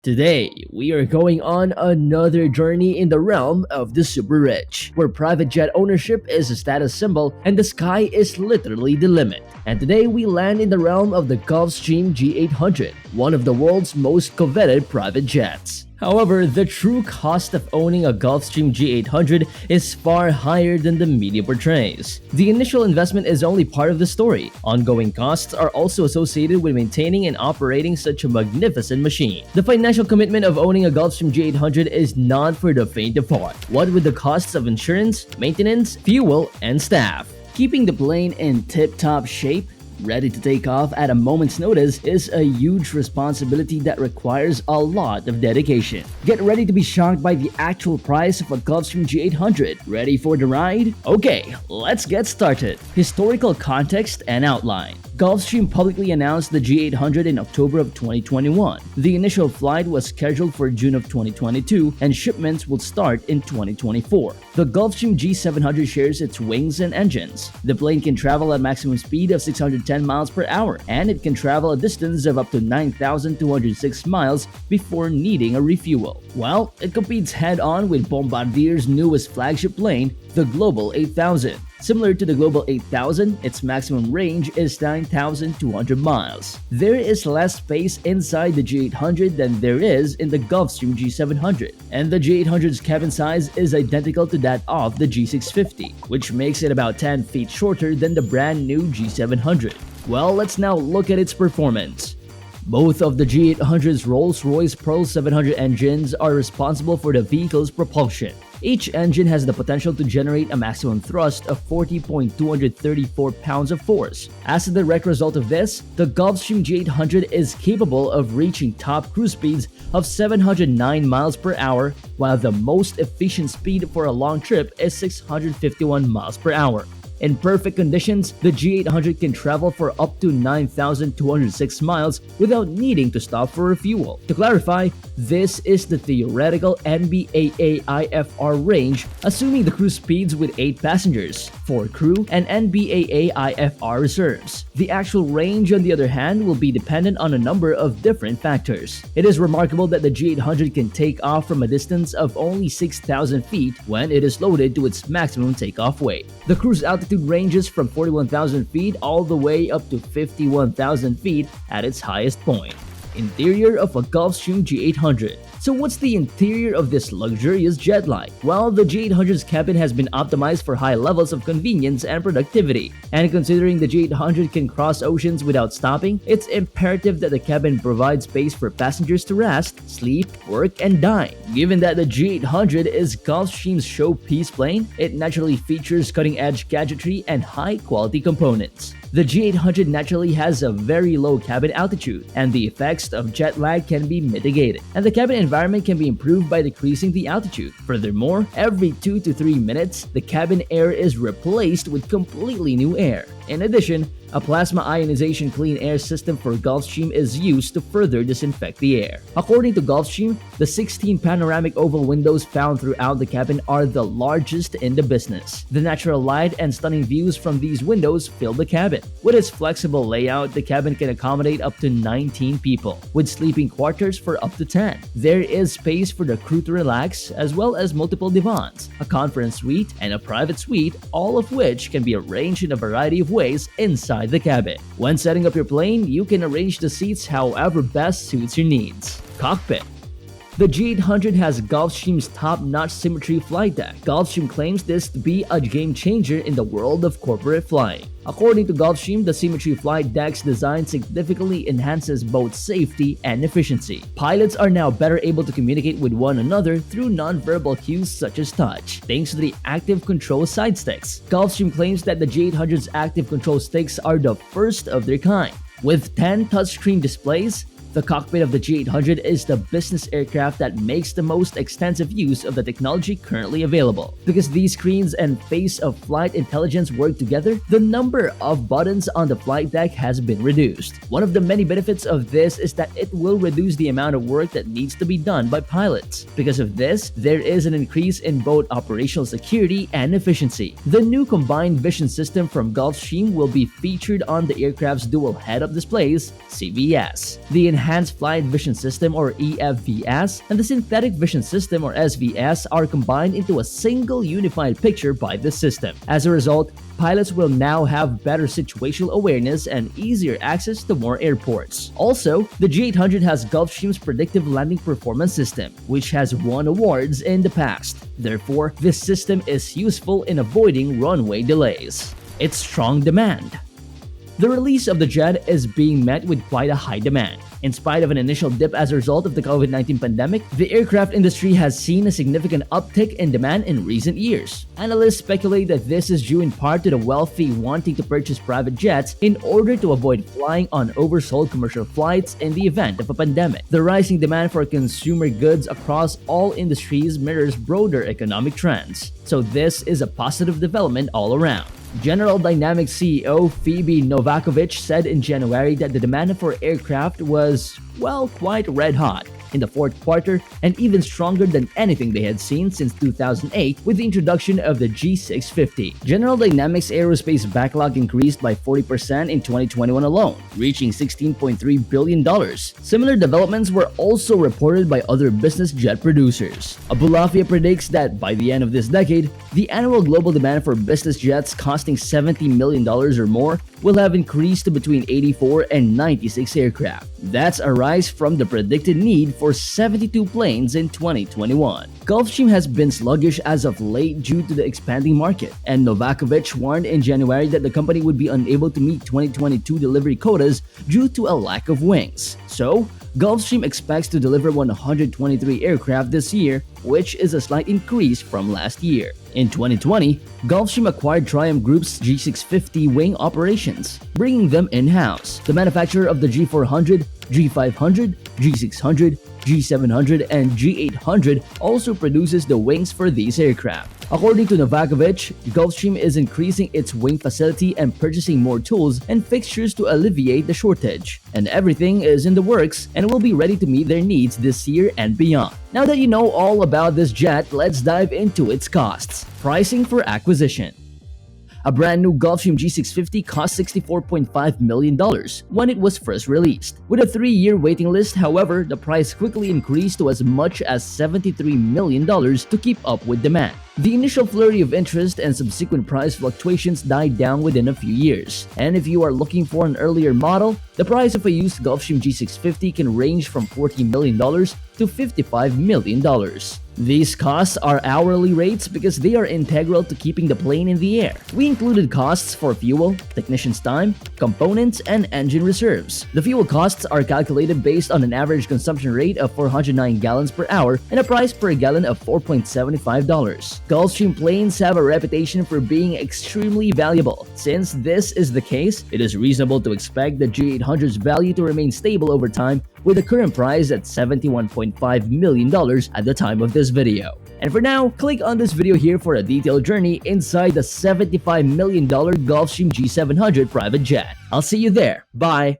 Today, we are going on another journey in the realm of the super rich, where private jet ownership is a status symbol and the sky is literally the limit. And today, we land in the realm of the Gulfstream G800, one of the world's most coveted private jets. However, the true cost of owning a Gulfstream G800 is far higher than the media portrays. The initial investment is only part of the story. Ongoing costs are also associated with maintaining and operating such a magnificent machine. The financial commitment of owning a Gulfstream G800 is not for the faint of heart. What with the costs of insurance, maintenance, fuel, and staff. Keeping the plane in tip-top shape, ready to take off at a moment's notice is a huge responsibility that requires a lot of dedication. Get ready to be shocked by the actual price of a Gulfstream G800. Ready for the ride? Okay, let's get started. Historical context and outline. Gulfstream publicly announced the G800 in October of 2021. The initial flight was scheduled for June of 2022 and shipments will start in 2024. The Gulfstream G700 shares its wings and engines. The plane can travel at maximum speed of 610 miles per hour and it can travel a distance of up to 9,206 miles before needing a refuel. Well, it competes head-on with Bombardier's newest flagship plane, the Global 8000. Similar to the Global 8000, its maximum range is 9,200 miles. There is less space inside the G800 than there is in the Gulfstream G700, and the G800's cabin size is identical to that of the G650, which makes it about 10 feet shorter than the brand new G700. Well, let's now look at its performance. Both of the G800's Rolls-Royce Pearl 700 engines are responsible for the vehicle's propulsion. Each engine has the potential to generate a maximum thrust of 40.234 pounds of force. As a direct result of this, the Gulfstream G800 is capable of reaching top cruise speeds of 709 miles per hour, while the most efficient speed for a long trip is 651 miles per hour. In perfect conditions, the G800 can travel for up to 9,206 miles without needing to stop for refuel. To clarify, this is the theoretical NBAA IFR range, assuming the cruise speeds with 8 passengers, 4 crew, and NBAA IFR reserves. The actual range, on the other hand, will be dependent on a number of different factors. It is remarkable that the G800 can take off from a distance of only 6,000 feet when it is loaded to its maximum takeoff weight. The cruise altitude ranges from 41,000 feet all the way up to 51,000 feet at its highest point. Interior of a Gulfstream G800. So what's the interior of this luxurious jet like? Well, the G800's cabin has been optimized for high levels of convenience and productivity. And considering the G800 can cross oceans without stopping, it's imperative that the cabin provides space for passengers to rest, sleep, work, and dine. Given that the G800 is Gulfstream's showpiece plane, it naturally features cutting-edge gadgetry and high-quality components. The G800 naturally has a very low cabin altitude, and the effects of jet lag can be mitigated, and the cabin environment can be improved by decreasing the altitude. Furthermore, every 2 to 3 minutes, the cabin air is replaced with completely new air. In addition, a plasma ionization clean air system for Gulfstream is used to further disinfect the air. According to Gulfstream, the 16 panoramic oval windows found throughout the cabin are the largest in the business. The natural light and stunning views from these windows fill the cabin. With its flexible layout, the cabin can accommodate up to 19 people, with sleeping quarters for up to 10. There is space for the crew to relax, as well as multiple divans, a conference suite, and a private suite, all of which can be arranged in a variety of ways inside the cabin. When setting up your plane, you can arrange the seats however best suits your needs. Cockpit. The G800 has Gulfstream's top-notch symmetry flight deck. Gulfstream claims this to be a game-changer in the world of corporate flying. According to Gulfstream, the Symmetry Flight Deck's design significantly enhances both safety and efficiency. Pilots are now better able to communicate with one another through non-verbal cues such as touch, thanks to the active control side sticks. Gulfstream claims that the G800's active control sticks are the first of their kind. With 10 touchscreen displays, the cockpit of the G800 is the business aircraft that makes the most extensive use of the technology currently available. Because these screens and face of flight intelligence work together, the number of buttons on the flight deck has been reduced. One of the many benefits of this is that it will reduce the amount of work that needs to be done by pilots. Because of this, there is an increase in both operational security and efficiency. The new combined vision system from Gulfstream will be featured on the aircraft's dual head-up displays, CVS. The Enhanced Flight Vision System or EFVS and the Synthetic Vision System or SVS are combined into a single unified picture by the system. As a result, pilots will now have better situational awareness and easier access to more airports. Also, the G800 has Gulfstream's predictive landing performance system, which has won awards in the past. Therefore, this system is useful in avoiding runway delays. Its strong demand. The release of the jet is being met with quite a high demand. In spite of an initial dip as a result of the COVID-19 pandemic, the aircraft industry has seen a significant uptick in demand in recent years. Analysts speculate that this is due in part to the wealthy wanting to purchase private jets in order to avoid flying on oversold commercial flights in the event of a pandemic. The rising demand for consumer goods across all industries mirrors broader economic trends, so this is a positive development all around. General Dynamics CEO Phoebe Novakovic said in January that the demand for aircraft was, well, quite red hot in the fourth quarter and even stronger than anything they had seen since 2008 with the introduction of the G650. General Dynamics aerospace backlog increased by 40% in 2021 alone, reaching $16.3 billion. Similar developments were also reported by other business jet producers. Abulafia predicts that by the end of this decade, the annual global demand for business jets costing $70 million or more will have increased to between 84 and 96 aircraft. That's a rise from the predicted need for 72 planes in 2021. Gulfstream has been sluggish as of late due to the expanding market, and Novakovic warned in January that the company would be unable to meet 2022 delivery quotas due to a lack of wings. So, Gulfstream expects to deliver 123 aircraft this year, which is a slight increase from last year. In 2020, Gulfstream acquired Triumph Group's G650 wing operations, bringing them in-house. The manufacturer of the G400, G500, G600, G700, and G800 also produces the wings for these aircraft. According to Novakovic, Gulfstream is increasing its wing facility and purchasing more tools and fixtures to alleviate the shortage. And everything is in the works and will be ready to meet their needs this year and beyond. Now that you know all about this jet, let's dive into its costs. Pricing for acquisition. A brand new Gulfstream G650 cost $64.5 million when it was first released. With a 3-year waiting list, however, the price quickly increased to as much as $73 million to keep up with demand. The initial flurry of interest and subsequent price fluctuations died down within a few years. And if you are looking for an earlier model, the price of a used Gulfstream G650 can range from $40 million to $55 million. These costs are hourly rates because they are integral to keeping the plane in the air. We included costs for fuel, technician's time, components, and engine reserves. The fuel costs are calculated based on an average consumption rate of 409 gallons per hour and a price per gallon of $4.75. Gulfstream planes have a reputation for being extremely valuable. Since this is the case, it is reasonable to expect the G800's value to remain stable over time, with the current price at $71.5 million at the time of this video. And for now, click on this video here for a detailed journey inside the $75 million Gulfstream G700 private jet. I'll see you there. Bye!